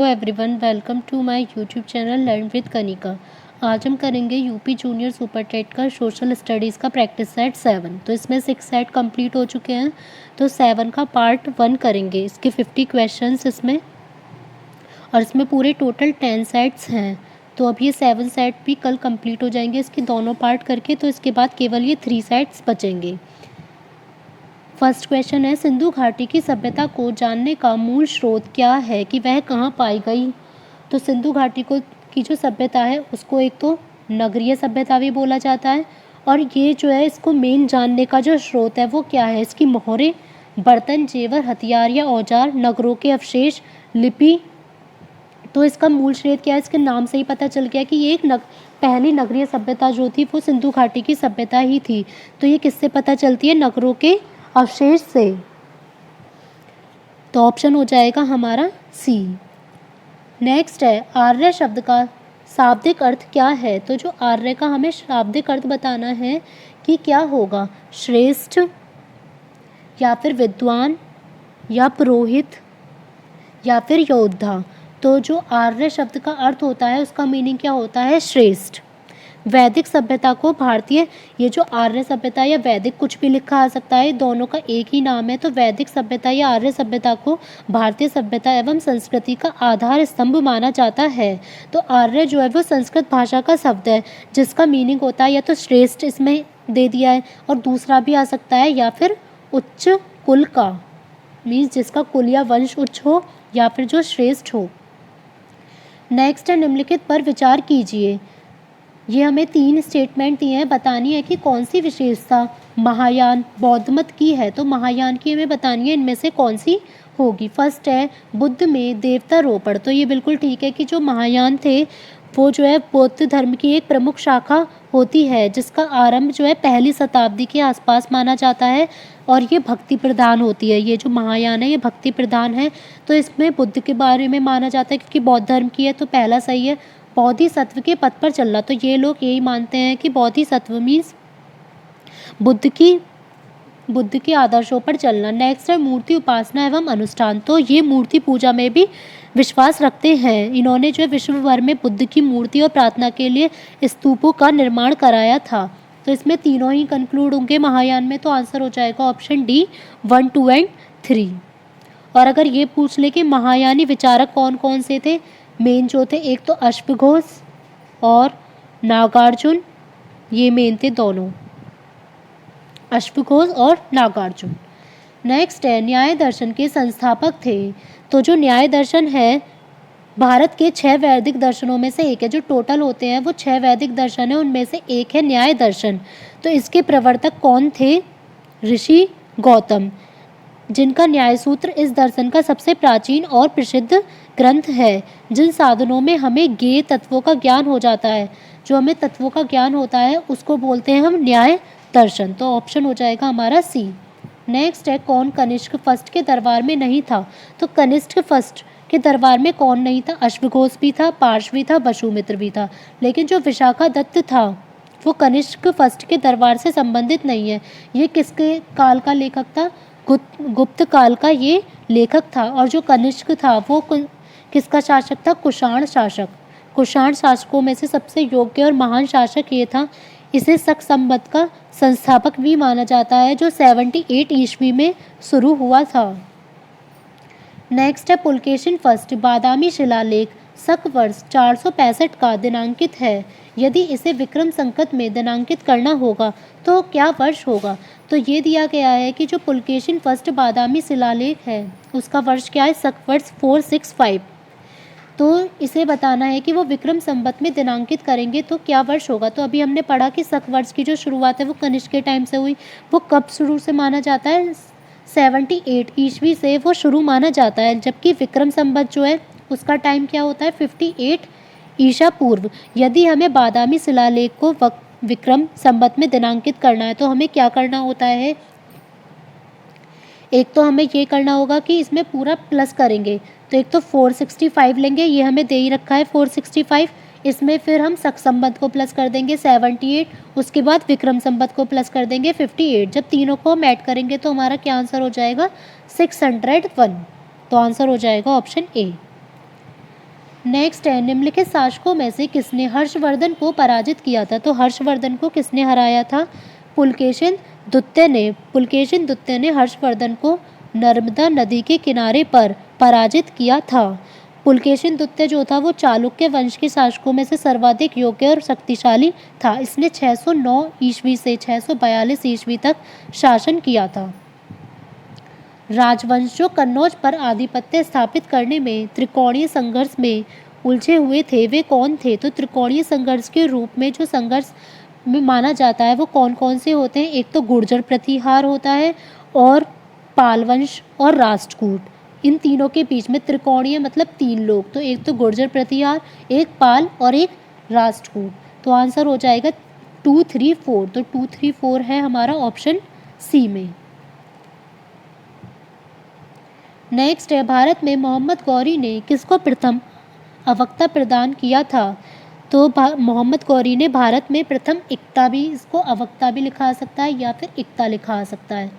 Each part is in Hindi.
Hello everyone, welcome to my YouTube channel learn with Kanika. आज हम करेंगे यूपी जूनियर सुपर टेट का सोशल स्टडीज़ का प्रैक्टिस सेट 7। तो इसमें 6 सेट कंप्लीट हो चुके हैं, तो 7 का पार्ट 1 करेंगे। इसके 50 क्वेश्चंस इसमें, और इसमें पूरे टोटल 10 सेट्स हैं। तो अब ये 7 सेट भी कल कंप्लीट हो जाएंगे इसके दोनों पार्ट करके। तो इसके बाद केवल ये 3 सेट्स बचेंगे। फर्स्ट क्वेश्चन है, सिंधु घाटी की सभ्यता को जानने का मूल स्रोत क्या है कि वह कहाँ पाई गई। तो सिंधु घाटी की जो सभ्यता है उसको एक तो नगरीय सभ्यता भी बोला जाता है, और ये जो है इसको मेन जानने का जो स्रोत है वो क्या है, इसकी मोहरें, बर्तन, जेवर, हथियार या औजार, नगरों के अवशेष, लिपि। तो इसका मूल स्रोत क्या है, इसके नाम से ही पता चल गया कि ये पहली नगरीय सभ्यता जो थी वो सिंधु घाटी की सभ्यता ही थी। तो ये किससे पता चलती है, नगरों के अवशेष से। तो ऑप्शन हो जाएगा हमारा सी। नेक्स्ट है, आर्य शब्द का शाब्दिक अर्थ क्या है। तो जो आर्य का हमें शाब्दिक अर्थ बताना है कि क्या होगा, श्रेष्ठ या फिर विद्वान या पुरोहित या फिर योद्धा। तो जो आर्य शब्द का अर्थ होता है उसका मीनिंग क्या होता है, श्रेष्ठ। वैदिक सभ्यता को भारतीय, ये जो आर्य सभ्यता या वैदिक कुछ भी लिखा आ सकता है, दोनों का एक ही नाम है। तो वैदिक सभ्यता या आर्य सभ्यता को भारतीय सभ्यता एवं संस्कृति का आधार स्तंभ माना जाता है। तो आर्य जो है वो संस्कृत भाषा का शब्द है जिसका मीनिंग होता है या तो श्रेष्ठ, इसमें दे दिया है, और दूसरा भी आ सकता है या फिर उच्च कुल का, मीन्स जिसका कुल या वंश उच्च हो या फिर जो श्रेष्ठ हो। नेक्स्ट है, निम्नलिखित पर विचार कीजिए। ये हमें 3 स्टेटमेंट दिए हैं, बतानी है कि कौन सी विशेषता महायान बौद्ध मत की है। तो महायान की हमें बतानी है इनमें से कौन सी होगी। फर्स्ट है, बुद्ध में देवतारोपण। तो ये बिल्कुल ठीक है कि जो महायान थे वो जो है बौद्ध धर्म की एक प्रमुख शाखा होती है जिसका आरंभ जो है पहली शताब्दी के आसपास माना जाता है, और ये भक्ति प्रधान होती है। ये जो महायान है ये भक्ति प्रधान है। तो इसमें बुद्ध के बारे में माना जाता है क्योंकि बौद्ध धर्म की है, तो पहला सही है। बोधिसत्व के पथ पर चलना, तो ये लोग यही मानते हैं कि बोधिसत्व मीन्स बुद्ध के आदर्शों पर चलना। नेक्स्ट है, मूर्ति उपासना एवं अनुष्ठान। तो ये मूर्ति पूजा में भी विश्वास रखते हैं। इन्होंने जो है विश्व भर में बुद्ध की मूर्ति और प्रार्थना के लिए स्तूपों का निर्माण कराया था। तो इसमें तीनों ही कंक्लूड होंगे महायान में। तो आंसर हो जाएगा ऑप्शन डी, 1, 2 एंड 3। और अगर ये पूछ ले कि महायानी विचारक कौन कौन से थे, मेन जो थे एक तो अश्वघोष और नागार्जुन, ये मेन थे दोनों, अश्वघोष और नागार्जुन। नेक्स्ट है, न्याय दर्शन के संस्थापक थे। तो जो न्याय दर्शन है भारत के 6 वैदिक दर्शनों में से एक है। जो टोटल होते हैं वो 6 वैदिक दर्शन है, उनमें से एक है न्याय दर्शन। तो इसके प्रवर्तक कौन थे, ऋषि गौतम, जिनका न्याय सूत्र इस दर्शन का सबसे प्राचीन और प्रसिद्ध ग्रंथ है। जिन साधनों में हमें ज्ञेय तत्वों का ज्ञान हो जाता है, जो हमें तत्वों का ज्ञान होता है उसको बोलते हैं हम न्याय दर्शन। तो ऑप्शन हो जाएगा हमारा सी। नेक्स्ट है, कौन कनिष्क फर्स्ट के दरबार में नहीं था। तो कनिष्क फर्स्ट के दरबार में कौन नहीं था, अश्वघोष भी था, पार्श भी था, वसुमित्र भी था। लेकिन जो विशाखा दत्त था वो कनिष्क फर्स्ट के दरबार से संबंधित नहीं है। ये किसके काल का लेखक था, गुप्त काल का ये लेखक था। और जो कनिष्क था वो किसका शासक था, कुषाण शासक। कुषाण शासकों में से सबसे योग्य और महान शासक ये था। इसे शक संवत का संस्थापक भी माना जाता है, जो 78 ईस्वी में शुरू हुआ था। नेक्स्ट है, पुलकेशिन फर्स्ट बादामी शिलालेख शक वर्ष 465 का दिनांकित है। यदि इसे विक्रम संकट में दिनांकित करना होगा तो क्या वर्ष होगा। तो ये दिया गया है कि जो पुलकेशिन फर्स्ट बादामी शिलालेख है उसका वर्ष क्या है, शक वर्ष 465। तो इसे बताना है कि वो विक्रम संवत में दिनांकित करेंगे तो क्या वर्ष होगा। तो अभी हमने पढ़ा कि शक वर्ष की जो शुरुआत है वो कनिष्क के टाइम से हुई। वो कब शुरू से माना जाता है, 78 ईस्वी से वो शुरू माना जाता है। जबकि विक्रम संवत जो है उसका टाइम क्या होता है, 58 ईसा पूर्व। यदि हमें बादामी शिलालेख को विक्रम संवत में दिनांकित करना है तो हमें क्या करना होता है, एक तो हमें ये करना होगा कि इसमें पूरा प्लस करेंगे। तो एक तो 465 लेंगे, ये हमें दे ही रखा है 465। इसमें फिर हम शक संवत को प्लस कर देंगे 78, उसके बाद विक्रम संवत को प्लस कर देंगे 58। जब तीनों को हम ऐड करेंगे तो हमारा क्या आंसर हो जाएगा, 601। तो आंसर हो जाएगा ऑप्शन ए। नेक्स्ट है, निम्नलिखित शासकों में से किसने हर्षवर्धन को पराजित किया था? तो हर्षवर्धन को किसने हराया था? पुलकेशिन दुत्य ने हर्षवर्धन को नर्मदा नदी के किनारे पर पराजित किया था। पुलकेशिन दुत्य जो था वो चालुक्य वंश के शासकों में से सर्वाधिक योग्य और शक्तिशाली था। इसने 609 ईस्वी से 642 ईस्वी तक शासन किया था। राजवंश जो कन्नौज पर आधिपत्य स्थापित करने में त्रिकोणीय संघर्ष में उलझे हुए थे, वे कौन थे? तो त्रिकोणीय संघर्ष के रूप में जो संघर्ष में माना जाता है वो कौन कौन से होते हैं? एक तो गुर्जर प्रतिहार होता है, और पालवंश और राष्ट्रकूट, इन तीनों के बीच में त्रिकोणीय मतलब 3 लोग, तो एक तो गुर्जर प्रतिहार, एक पाल और एक राष्ट्रकूट। तो आंसर हो जाएगा 2, 3, 4। तो 2, 3, 4 है हमारा ऑप्शन सी में। नेक्स्ट है, भारत में मोहम्मद गौरी ने किसको प्रथम अवक्ता प्रदान किया था? तो मोहम्मद गौरी ने भारत में प्रथम इक्ता, भी इसको अवक्ता भी लिखा सकता है या फिर इक्ता लिखा सकता है।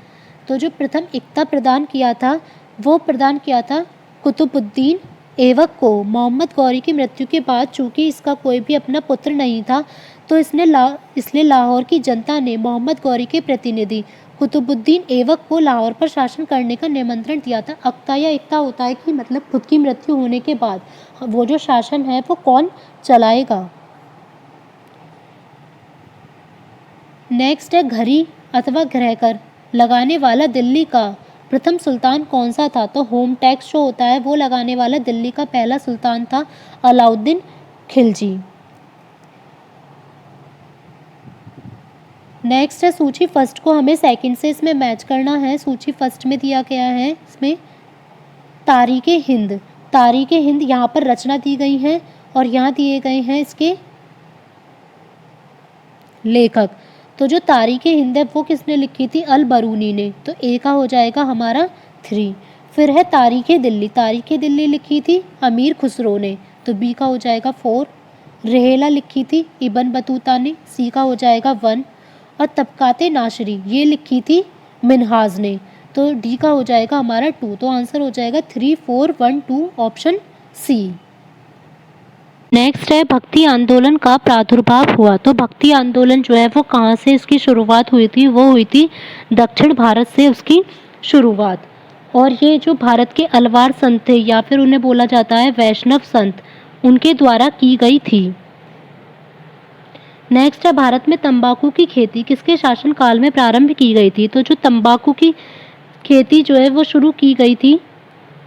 तो जो प्रथम इक्ता प्रदान किया था वो प्रदान किया था कुतुबुद्दीन ऐबक को। मोहम्मद गौरी की मृत्यु के बाद चूंकि इसका कोई भी अपना पुत्र नहीं था, तो इसलिए लाहौर की जनता ने मोहम्मद गौरी के प्रतिनिधि कुतुबुद्दीन ऐबक को लाहौर पर शासन करने का निमंत्रण दिया था। अक्ता या इक्ता होता है कि मतलब खुद की मृत्यु होने के बाद वो जो शासन है वो कौन चलाएगा। नेक्स्ट है, घड़ी अथवा ग्रहकर लगाने वाला दिल्ली का प्रथम सुल्तान कौन सा था? तो होम टैक्स जो होता है वो लगाने वाला दिल्ली का पहला सुल्तान था अलाउद्दीन खिलजी। नेक्स्ट है, सूची फर्स्ट को हमें सेकंड से इसमें मैच करना है। सूची फर्स्ट में दिया गया है इसमें तारीख़ हिंद यहाँ पर रचना दी गई है और यहाँ दिए गए हैं इसके लेखक। तो जो तारीख़ हिंद है वो किसने लिखी थी? अल बरूनी ने। तो ए का हो जाएगा हमारा 3। फिर है तारीख़ दिल्ली लिखी थी अमीर खुसरो ने, तो बी का हो जाएगा 4। रहेला लिखी थी इब्न बतूता ने, सी का हो जाएगा 1। और तबकाते नाशरी ये लिखी थी मिनहाज ने, तो डी का हो जाएगा हमारा 2। तो आंसर हो जाएगा 3, 4, 1, 2 ऑप्शन सी। नेक्स्ट है, भक्ति आंदोलन का प्रादुर्भाव हुआ। तो भक्ति आंदोलन जो है वो कहाँ से इसकी शुरुआत हुई थी? वो हुई थी दक्षिण भारत से उसकी शुरुआत। और ये जो भारत के अलवार संत थे या फिर उन्हें बोला जाता है वैष्णव संत, उनके द्वारा की गई थी। नेक्स्ट है, भारत में तंबाकू की खेती किसके शासनकाल में प्रारंभ की गई थी? तो जो तंबाकू की खेती जो है वो शुरू की गई थी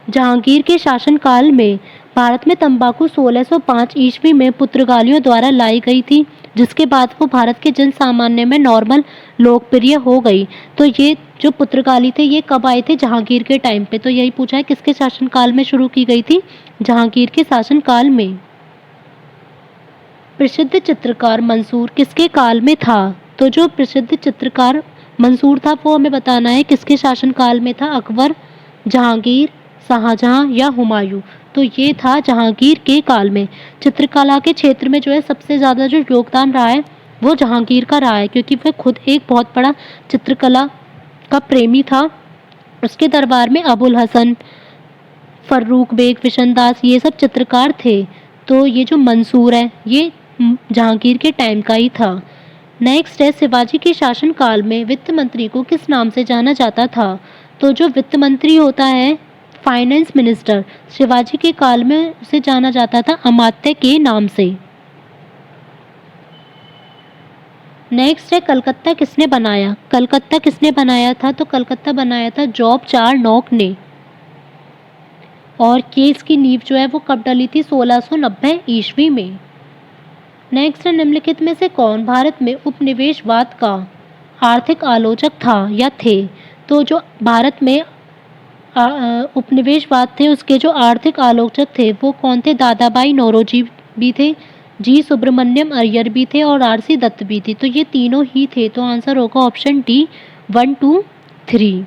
जहांगीर के शासनकाल में। भारत में तंबाकू 1605 ईस्वी में पुर्तगालियों द्वारा लाई गई थी, जिसके बाद वो भारत के जन सामान्य में नॉर्मल लोकप्रिय हो गई। तो ये जो पुर्तगाली थे ये कब आए थे? जहांगीर के टाइम पे। तो यही पूछा है किसके शासनकाल में शुरू की गई थी? जहांगीर के शासनकाल में। प्रसिद्ध चित्रकार मंसूर किसके काल में था? तो जो प्रसिद्ध चित्रकार मंसूर था वो हमें बताना है किसके शासनकाल में था? अकबर, जहांगीर, शाहजहां या हुमायूं? तो ये था जहांगीर के काल में। चित्रकला के क्षेत्र में जो है सबसे ज़्यादा जो योगदान रहा है वो जहांगीर का रहा है, क्योंकि वह खुद एक बहुत बड़ा चित्रकला का प्रेमी था। उसके दरबार में अबुल हसन, फर्रुख बेग, विशनदास ये सब चित्रकार थे। तो ये जो मंसूर है ये जहांगीर के टाइम का ही था। नेक्स्ट है, शिवाजी के शासनकाल में वित्त मंत्री को किस नाम से जाना जाता था? तो जो वित्त मंत्री होता है फाइनेंस मिनिस्टर, शिवाजी के काल में उसे जाना जाता था अमात्य के नाम से। नेक्स्ट है, कलकत्ता किसने बनाया? कलकत्ता किसने बनाया था? तो कलकत्ता बनाया था जॉब चारनॉक ने। और केस की नींव जो है वो कब डली थी? 1690 ईस्वी में। नेक्स्ट है, निम्नलिखित में से कौन भारत में उपनिवेशवाद का आर्थिक आलोचक था या थे? तो जो भारत में उपनिवेशवाद थे उसके जो आर्थिक आलोचक थे वो कौन थे? दादाबाई नौरोजी भी थे, जी सुब्रमण्यम अय्यर भी थे और आरसी दत्त भी थी। तो ये तीनों ही थे। तो आंसर होगा ऑप्शन डी 1, 2, 3।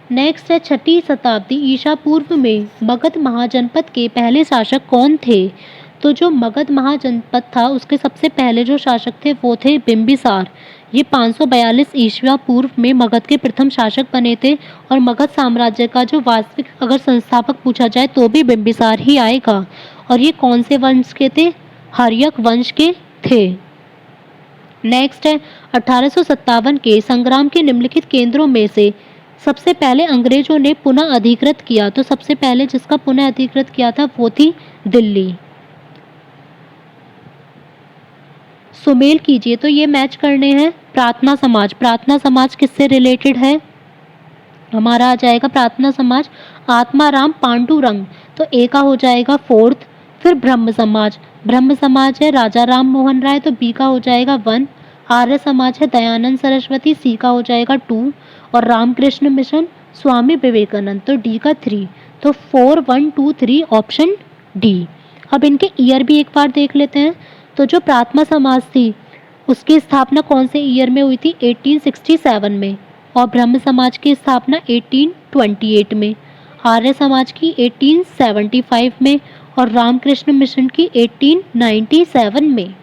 नेक्स्ट है, 6ठी शताब्दी ईसा पूर्व में मगध महाजनपद के पहले शासक कौन थे? तो जो मगध महाजनपद था उसके सबसे पहले जो शासक थे वो थे बिम्बिसार। ये 542 ईस्वी पूर्व में मगध के प्रथम शासक बने थे और मगध साम्राज्य का जो वास्तविक अगर संस्थापक पूछा जाए तो भी बिंबिसार ही आएगा। और ये कौन से वंश के थे? हर्यक वंश के थे। नेक्स्ट है 1857 के संग्राम के निम्नलिखित केंद्रों में से सबसे पहले अंग्रेजों ने पुनः अधिकृत किया। तो सबसे पहले जिसका पुनः अधिकृत किया था वो थी दिल्ली। सुमेल कीजिए। तो ये मैच करने हैं प्रार्थना समाज। प्रार्थना समाज किससे रिलेटेड है? हमारा आ जाएगा प्रार्थना समाज आत्माराम पांडुरंग। तो ए का हो जाएगा 4th। फिर ब्रह्म समाज। ब्रह्म समाज है राजा राम मोहन राय। तो बी का हो जाएगा 1। आर्य समाज है दयानंद सरस्वती। सी का हो जाएगा 2। और रामकृष्ण मिशन स्वामी विवेकानंद। तो डी का 3। तो 4, 1, 2, 3 ऑप्शन डी। अब इनके ईयर भी एक बार देख लेते हैं। तो जो प्रार्थना समाज थी उसकी स्थापना कौन से ईयर में हुई थी? 1867 में। और ब्रह्म समाज की स्थापना 1828 में। आर्य समाज की 1875 में। और रामकृष्ण मिशन की 1897 में।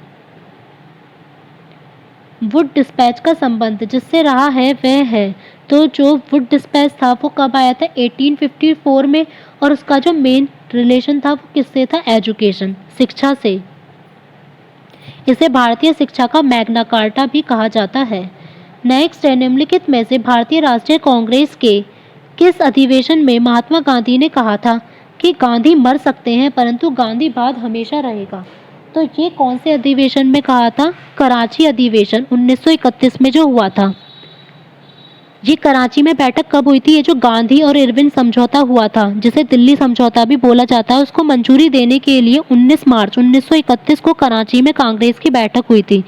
वुड डिस्पैच का संबंध जिससे रहा है वह है, तो जो वुड डिस्पैच था वो कब आया था? 1854 में। और उसका जो मेन रिलेशन था वो किससे था? एजुकेशन, शिक्षा से। इसे भारतीय शिक्षा का मैग्ना कार्टा भी कहा जाता है। नेक्स्ट है निम्नलिखित में से भारतीय राष्ट्रीय कांग्रेस के किस अधिवेशन में महात्मा गांधी ने कहा था कि गांधी मर सकते हैं परंतु गांधीवाद हमेशा रहेगा? तो ये कौन से अधिवेशन में कहा था? कराची अधिवेशन 1931 में जो हुआ था। ये कराची में बैठक कब हुई थी? ये जो गांधी और इरविन समझौता हुआ था जिसे दिल्ली समझौता भी बोला जाता है, उसको मंजूरी देने के लिए 19 मार्च 1931 को कराची में कांग्रेस की बैठक हुई थी।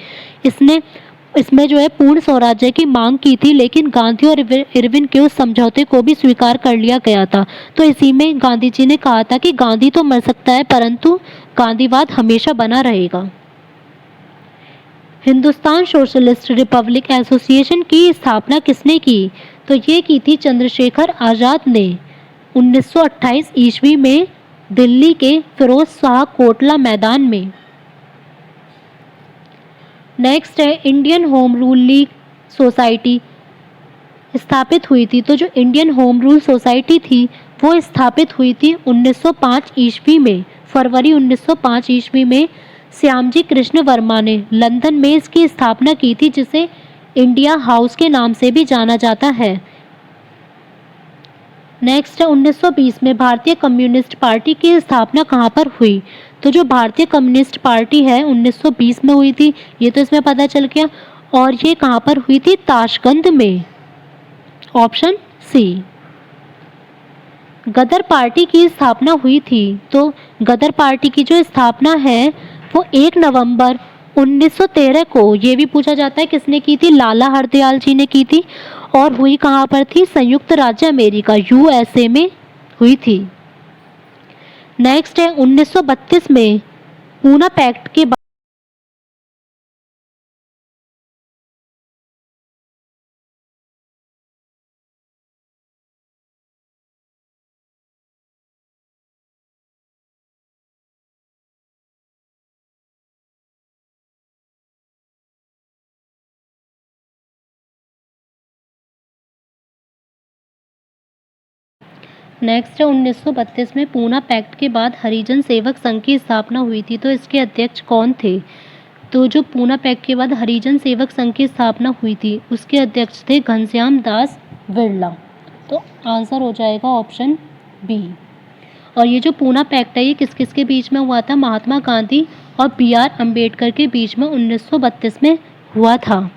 इसमें जो है पूर्ण स्वराज्य की मांग की थी, लेकिन गांधी और इरविन के उस समझौते को भी स्वीकार कर लिया गया था। तो इसी में गांधी जी ने कहा था कि गांधी तो मर सकता है परंतु गांधीवाद हमेशा बना रहेगा। हिंदुस्तान सोशलिस्ट रिपब्लिक एसोसिएशन की स्थापना किसने की? तो ये की थी चंद्रशेखर आज़ाद ने 1928 ईस्वी में दिल्ली के फिरोज शाह कोटला मैदान में। नेक्स्ट है Indian home rule league society स्थापित हुई थी। तो जो इंडियन होम रूल सोसाइटी थी वो स्थापित हुई थी 1905 ईस्वी में। फरवरी 1905 ईस्वी में श्यामजी कृष्ण वर्मा ने लंदन में इसकी स्थापना की थी, जिसे इंडिया हाउस के नाम से भी जाना जाता है। नेक्स्ट है 1920 में भारतीय कम्युनिस्ट पार्टी की स्थापना कहाँ पर हुई? तो जो भारतीय कम्युनिस्ट पार्टी है 1920 में हुई थी, ये तो इसमें पता चल गया। और ये कहाँ पर हुई थी? ताशकंद में, ऑप्शन सी। गदर पार्टी की स्थापना हुई थी। तो गदर पार्टी की जो स्थापना है वो 1 नवंबर 1913 को, ये भी पूछा जाता है किसने की थी? लाला हरदयाल जी ने की थी। और हुई कहाँ पर थी? संयुक्त राज्य अमेरिका यूएसए में हुई थी। नेक्स्ट है 1932 में पूना पैक्ट के नेक्स्ट है 1932 में पूना पैक्ट के बाद हरिजन सेवक संघ की स्थापना हुई थी। तो इसके अध्यक्ष कौन थे? तो जो पूना पैक्ट के बाद हरिजन सेवक संघ की स्थापना हुई थी उसके अध्यक्ष थे घनश्याम दास बिरला। तो आंसर हो जाएगा ऑप्शन बी। और ये जो पूना पैक्ट है ये किस किस के बीच में हुआ था? महात्मा गांधी और BR अम्बेडकर के बीच में 1932 में हुआ था।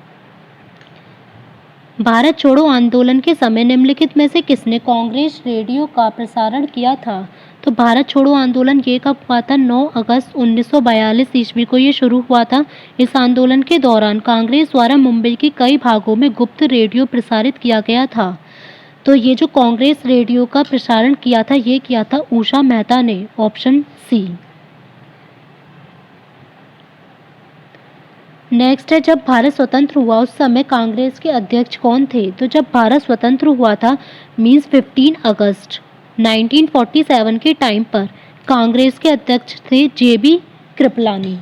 भारत छोड़ो आंदोलन के समय निम्नलिखित में से किसने कांग्रेस रेडियो का प्रसारण किया था? तो भारत छोड़ो आंदोलन ये कब हुआ था? 9 अगस्त 1942 ईस्वी को ये शुरू हुआ था। इस आंदोलन के दौरान कांग्रेस द्वारा मुंबई के कई भागों में गुप्त रेडियो प्रसारित किया गया था। तो ये जो कांग्रेस रेडियो का प्रसारण किया था ये किया था उषा मेहता ने, ऑप्शन सी। नेक्स्ट है जब भारत स्वतंत्र हुआ उस समय कांग्रेस के अध्यक्ष कौन थे? तो जब भारत स्वतंत्र हुआ था मीन्स 15 अगस्त 1947 के टाइम पर कांग्रेस के अध्यक्ष थे JB कृपलानी।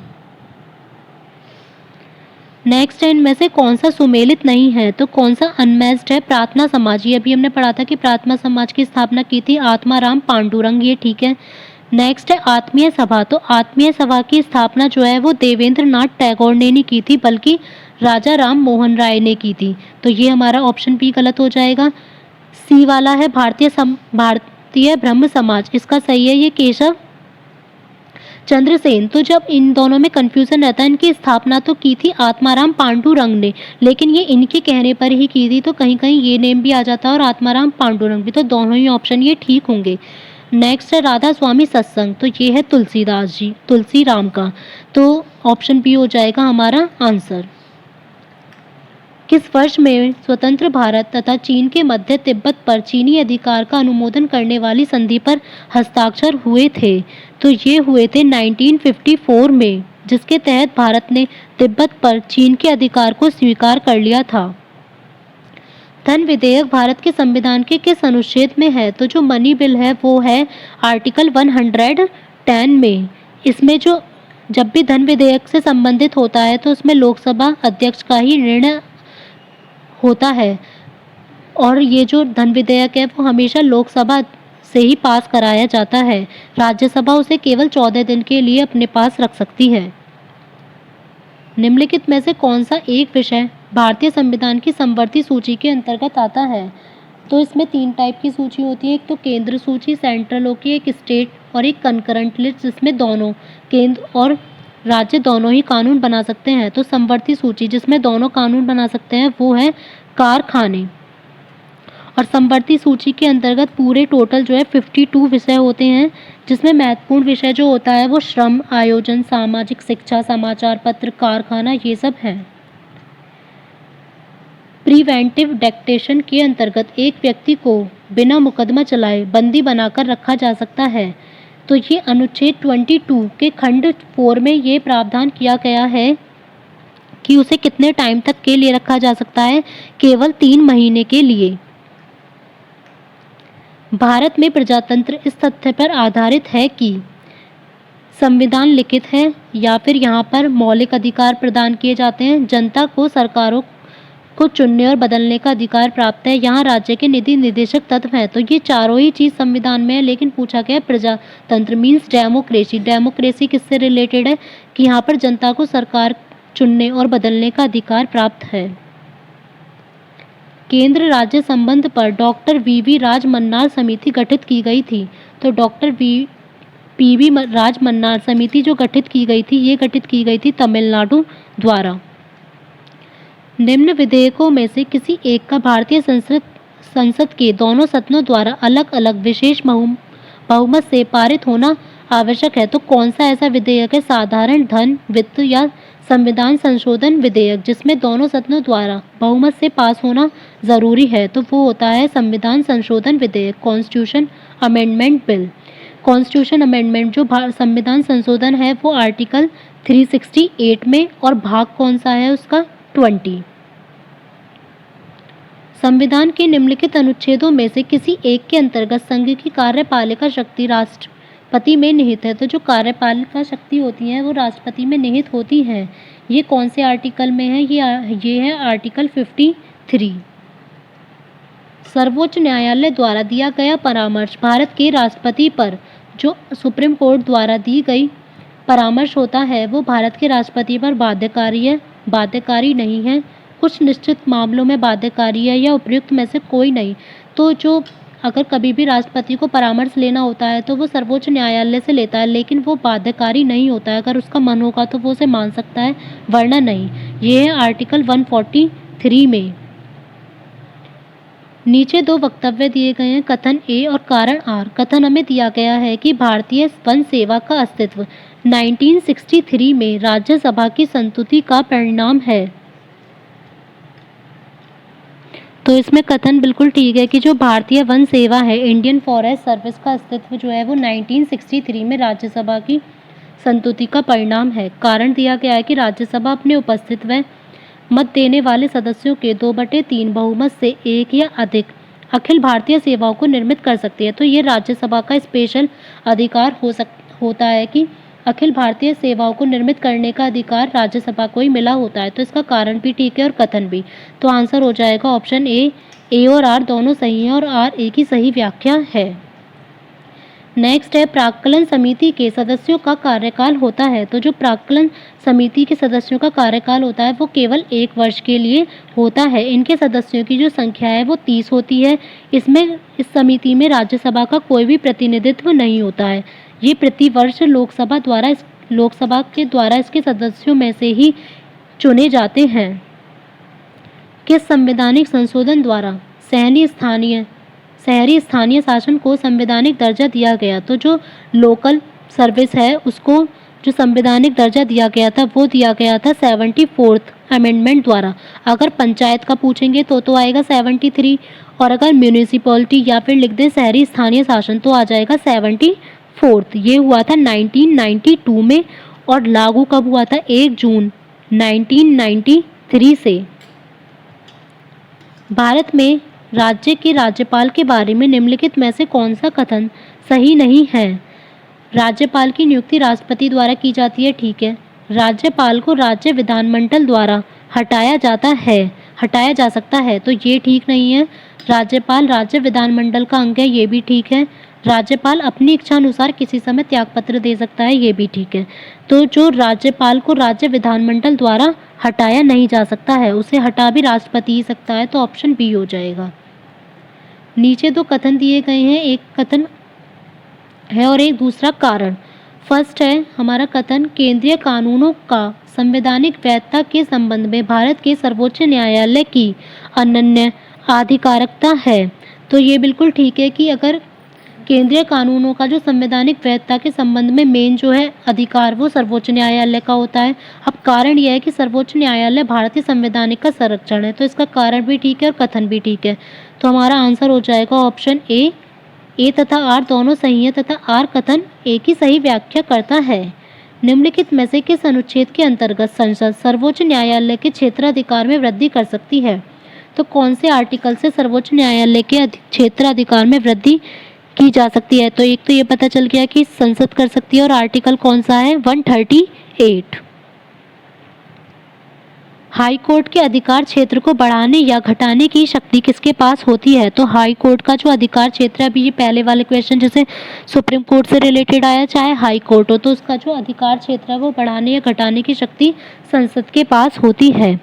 नेक्स्ट है इनमें से कौन सा सुमेलित नहीं है, तो कौन सा अनमैच्ड है, प्रार्थना समाज। ये अभी हमने पढ़ा था कि प्रार्थना समाज की स्थापना की थी आत्माराम पांडुरंग, ये ठीक है। नेक्स्ट है आत्मीय सभा, तो आत्मीय सभा की स्थापना जो है वो देवेंद्र नाथ टैगोर ने नहीं की थी बल्कि राजा राम मोहन राय ने की थी, तो ये हमारा ऑप्शन बी गलत हो जाएगा। सी वाला है भारतीय ब्रह्म समाज, इसका सही है ये केशव चंद्रसेन। तो जब इन दोनों में कंफ्यूजन रहता है, इनकी स्थापना तो की थी आत्माराम पांडुरंग ने, लेकिन ये इनके कहने पर ही की थी, तो कहीं कहीं ये नेम भी आ जाता है और आत्माराम पांडुरंग भी, तो दोनों ही ऑप्शन ये ठीक होंगे। नेक्स्ट है राधा स्वामी सत्संग, तो ये है तुलसीदास जी, तुलसी राम का, तो ऑप्शन बी हो जाएगा हमारा आंसर। किस वर्ष में स्वतंत्र भारत तथा चीन के मध्य तिब्बत पर चीनी अधिकार का अनुमोदन करने वाली संधि पर हस्ताक्षर हुए थे, तो ये हुए थे 1954 में, जिसके तहत भारत ने तिब्बत पर चीन के अधिकार को स्वीकार कर लिया था। धन विधेयक भारत के संविधान के किस अनुच्छेद में है, तो जो मनी बिल है वो है आर्टिकल 110 में। इसमें जो जब भी धन विधेयक से संबंधित होता है तो उसमें लोकसभा अध्यक्ष का ही निर्णय होता है, और ये जो धन विधेयक है वो हमेशा लोकसभा से ही पास कराया जाता है, राज्यसभा उसे केवल 14 दिन के लिए अपने पास रख सकती है। निम्नलिखित में से कौन सा एक विषय भारतीय संविधान की समवर्ती सूची के अंतर्गत आता है, तो इसमें 3 टाइप की सूची होती है, एक तो केंद्र सूची सेंट्रल होगी, एक स्टेट और एक कंकरेंट लिस्ट, जिसमें दोनों केंद्र और राज्य दोनों ही कानून बना सकते हैं। तो समवर्ती सूची जिसमें दोनों कानून बना सकते हैं वो है कारखाने, और समवर्ती सूची के अंतर्गत पूरे टोटल जो है 52 विषय होते हैं, जिसमें महत्वपूर्ण विषय जो होता है वो श्रम, आयोजन, सामाजिक शिक्षा, समाचार पत्र, कारखाना, ये सब है। प्रिवेंटिव डेटेंशन के अंतर्गत एक व्यक्ति को बिना मुकदमा चलाए बंदी बनाकर रखा जा सकता है, तो ये अनुच्छेद 22 के खंड 4 में ये प्रावधान किया गया है कि उसे कितने टाइम तक के लिए रखा जा सकता है, केवल 3 महीने के लिए। भारत में प्रजातंत्र इस तथ्य पर आधारित है कि संविधान लिखित है या फिर यहाँ पर मौलिक अधिकार प्रदान किए जाते हैं, जनता को सरकारों को चुनने और बदलने का अधिकार प्राप्त है, यहाँ राज्य के नीति निर्देशक तत्व हैं, तो ये चारों ही चीज़ संविधान में है। लेकिन पूछा गया है प्रजातंत्र मीन्स डेमोक्रेसी, डेमोक्रेसी किससे रिलेटेड है कि यहाँ पर जनता को सरकार चुनने और बदलने का अधिकार प्राप्त है। केंद्र राज्य संबंध पर डॉक्टर वी राज मन्नार समिति गठित की गई थी, तो डॉक्टर पी राज मन्नार समिति जो गठित की गई थी ये गठित की गई थी तमिलनाडु द्वारा। निम्न विधेयकों में से किसी एक का भारतीय संसद के दोनों सदनों द्वारा अलग अलग विशेष बहुमत से पारित होना आवश्यक है, तो कौन सा ऐसा विधेयक है साधारण, धन, वित्त या संविधान संशोधन विधेयक जिसमें दोनों सदनों द्वारा बहुमत से पास होना ज़रूरी है, तो वो होता है संविधान संशोधन विधेयक, constitution amendment bill. Constitution amendment जो संविधान संशोधन है वो आर्टिकल 368 में, और भाग कौन सा है उसका 20। संविधान के निम्नलिखित अनुच्छेदों में से किसी एक के अंतर्गत संघ की कार्यपालिका शक्ति राष्ट्रपति में निहित है, तो जो कार्यपालिका शक्ति होती है वो राष्ट्रपति में निहित होती है। ये कौन से आर्टिकल में है, ये है आर्टिकल 53। सर्वोच्च न्यायालय द्वारा दिया गया परामर्श भारत के राष्ट्रपति पर जो सुप्रीम कोर्ट द्वारा दी गई परामर्श होता है वो भारत के राष्ट्रपति पर बाध्यकारी है, बाध्यकारी नहीं है, कुछ निश्चित मामलों में बाध्यकारी है या उपयुक्त में से कोई नहीं। तो जो अगर कभी भी राष्ट्रपति को परामर्श लेना होता है तो वो सर्वोच्च न्यायालय से लेता है, लेकिन वो बाध्यकारी नहीं होता है, अगर उसका मन होगा तो वो उसे मान सकता है वरना नहीं। ये है आर्टिकल 143 में। नीचे 2 वक्तव्य दिए गए हैं, कथन ए और कारण आर। कथन हमें दिया गया है कि भारतीय वन सेवा का अस्तित्व 1963 में राज्यसभा की संस्तुति का परिणाम है, तो इसमें कथन बिल्कुल ठीक है कि जो भारतीय वन सेवा है इंडियन फॉरेस्ट सर्विस का अस्तित्व जो है वो 1963 में राज्यसभा की संस्तुति का परिणाम है। कारण दिया गया है कि राज्यसभा अपने उपस्थित व मत देने वाले सदस्यों के 2/3 बहुमत से एक या अधिक अखिल भारतीय सेवाओं को निर्मित कर सकती है। तो ये राज्यसभा का स्पेशल अधिकार होता है कि अखिल भारतीय सेवाओं को निर्मित करने का अधिकार राज्यसभा को ही मिला होता है। तो इसका कारण भी ठीक है और कथन भी। तो आंसर हो जाएगा ऑप्शन ए और आर दोनों सही हैं और आर ए की सही व्याख्या है। नेक्स्ट है प्राक्कलन समिति के सदस्यों का कार्यकाल होता है। तो जो प्राक्कलन समिति के सदस्यों का कार्यकाल होता है वो केवल 1 वर्ष के लिए होता है। इनके सदस्यों की जो संख्या है वो 30 होती है। इस समिति में राज्यसभा का कोई भी प्रतिनिधित्व नहीं होता है। ये प्रतिवर्ष लोकसभा के द्वारा इसके सदस्यों में से ही चुने जाते हैं। किस संवैधानिक संशोधन द्वारा शहरी स्थानीय शासन को संवैधानिक दर्जा दिया गया? तो जो लोकल सर्विस है उसको जो संवैधानिक दर्जा दिया गया था वो दिया गया था 74th अमेंडमेंट द्वारा। अगर पंचायत का पूछेंगे तो आएगा 73, और अगर म्यूनिसिपैलिटी या फिर लिख दें शहरी स्थानीय शासन तो आ जाएगा 74th। ये हुआ था 1992 में और लागू कब हुआ था? 1 जून 1993 से। भारत में राज्य के राज्यपाल के बारे में निम्नलिखित में से कौन सा कथन सही नहीं है? राज्यपाल की नियुक्ति राष्ट्रपति द्वारा की जाती है, ठीक है। राज्यपाल को राज्य विधानमंडल द्वारा हटाया जा सकता है, तो ये ठीक नहीं है। राज्यपाल राज्य विधानमंडल का अंग है, ये भी ठीक है। राज्यपाल अपनी इच्छा अनुसार किसी समय त्यागपत्र दे सकता है, ये भी ठीक है। तो जो राज्यपाल को राज्य विधानमंडल द्वारा हटाया नहीं जा सकता है, उसे हटा भी राष्ट्रपति ही सकता है, तो ऑप्शन बी हो जाएगा। नीचे 2 कथन दिए गए हैं, एक कथन है और एक दूसरा कारण। फर्स्ट है हमारा कथन, केंद्रीय कानूनों का संवैधानिक वैधता के संबंध में भारत के सर्वोच्च न्यायालय की अनन्य आधिकारिकता है। तो ये बिल्कुल ठीक है कि अगर केंद्रीय कानूनों का जो संवैधानिक वैधता के संबंध में मेन जो है अधिकार वो सर्वोच्च न्यायालय का होता है। अब कारण यह है कि सर्वोच्च न्यायालय भारतीय संवैधानिक का संरक्षण है, तो इसका कारण भी ठीक है और कथन भी ठीक है। तो हमारा आंसर हो जाएगा ऑप्शन ए तथा आर दोनों सही है तथा आर कथन ए की सही व्याख्या करता है। निम्नलिखित में से किस अनुच्छेद के अंतर्गत संसद सर्वोच्च न्यायालय के क्षेत्राधिकार में वृद्धि कर सकती है? तो कौन से आर्टिकल से सर्वोच्च न्यायालय के क्षेत्राधिकार में वृद्धि की जा सकती है? तो एक तो ये पता चल गया कि संसद कर सकती है, और आर्टिकल कौन सा है? 138। हाई कोर्ट के अधिकार क्षेत्र को बढ़ाने या घटाने की शक्ति किसके पास होती है? तो हाई कोर्ट का जो अधिकार क्षेत्र है, अभी ये पहले वाले क्वेश्चन जैसे सुप्रीम कोर्ट से रिलेटेड आया चाहे हाई कोर्ट हो, तो उसका जो अधिकार क्षेत्र है वो बढ़ाने या घटाने की शक्ति संसद के पास होती है।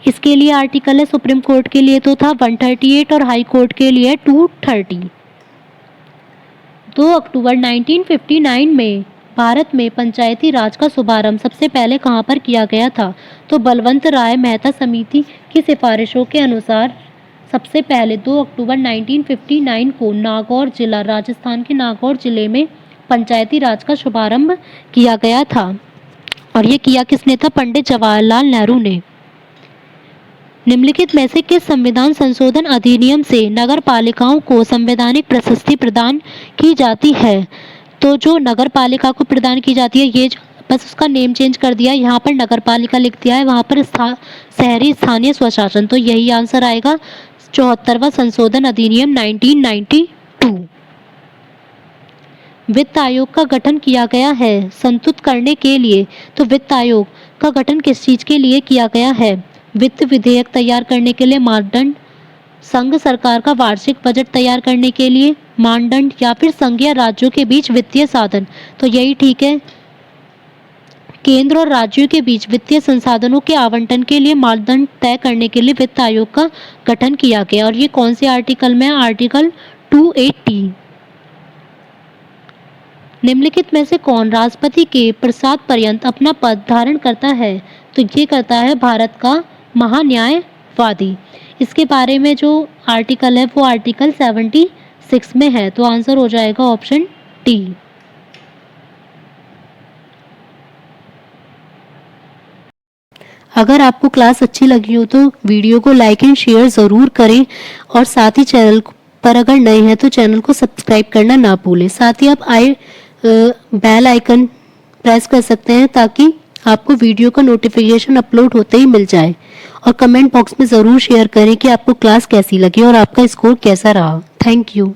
इसके लिए आर्टिकल है सुप्रीम कोर्ट के लिए तो था 138 और हाई कोर्ट के लिए 230। 2 अक्टूबर 1959 में भारत में पंचायती राज का शुभारंभ सबसे पहले कहां पर किया गया था? तो बलवंत राय मेहता समिति की सिफारिशों के अनुसार सबसे पहले 2 अक्टूबर 1959 को नागौर जिला, राजस्थान के नागौर जिले में पंचायती राज का शुभारंभ किया गया था। और ये किया किसने था? पंडित जवाहरलाल नेहरू ने। निम्नलिखित में से किस संविधान संशोधन अधिनियम से नगर पालिकाओं को संवैधानिक प्रशस्ति प्रदान की जाती है? तो जो नगर पालिका को प्रदान की जाती है, ये बस उसका नेम चेंज कर दिया, यहाँ पर नगर पालिका लिख दिया है, वहाँ पर शहरी स्थानीय स्वशासन। तो यही आंसर आएगा 74वां संशोधन अधिनियम 1992। वित्त आयोग का गठन किया गया है संतुलित करने के लिए। तो वित्त आयोग का गठन किस चीज के लिए किया गया है? वित्त विधेयक तैयार करने के लिए, मानदंड, संघ सरकार का वार्षिक बजट तैयार करने के लिए, मानदंड, या फिर संघ या राज्यों के बीच वित्तीय साधन। तो यही ठीक है, केंद्र और राज्यों के बीच वित्तीय संसाधनों के आवंटन के लिए मानदंड तय करने के लिए वित्त आयोग का गठन किया गया। और ये कौन से आर्टिकल में? आर्टिकल 280। निम्नलिखित में से कौन राष्ट्रपति के प्रसाद पर्यंत अपना पद धारण करता है? तो ये करता है भारत का महान्यायवादी। इसके बारे में जो आर्टिकल है वो आर्टिकल 76 में है। तो आंसर हो जाएगा ऑप्शन डी। अगर आपको क्लास अच्छी लगी हो तो वीडियो को लाइक एंड शेयर ज़रूर करें, और साथ ही चैनल पर अगर नए हैं तो चैनल को सब्सक्राइब करना ना भूलें। साथ ही आप बेल आइकन प्रेस कर सकते हैं ताकि आपको वीडियो का नोटिफिकेशन अपलोड होते ही मिल जाए। और कमेंट बॉक्स में ज़रूर शेयर करें कि आपको क्लास कैसी लगी और आपका स्कोर कैसा रहा। Thank you.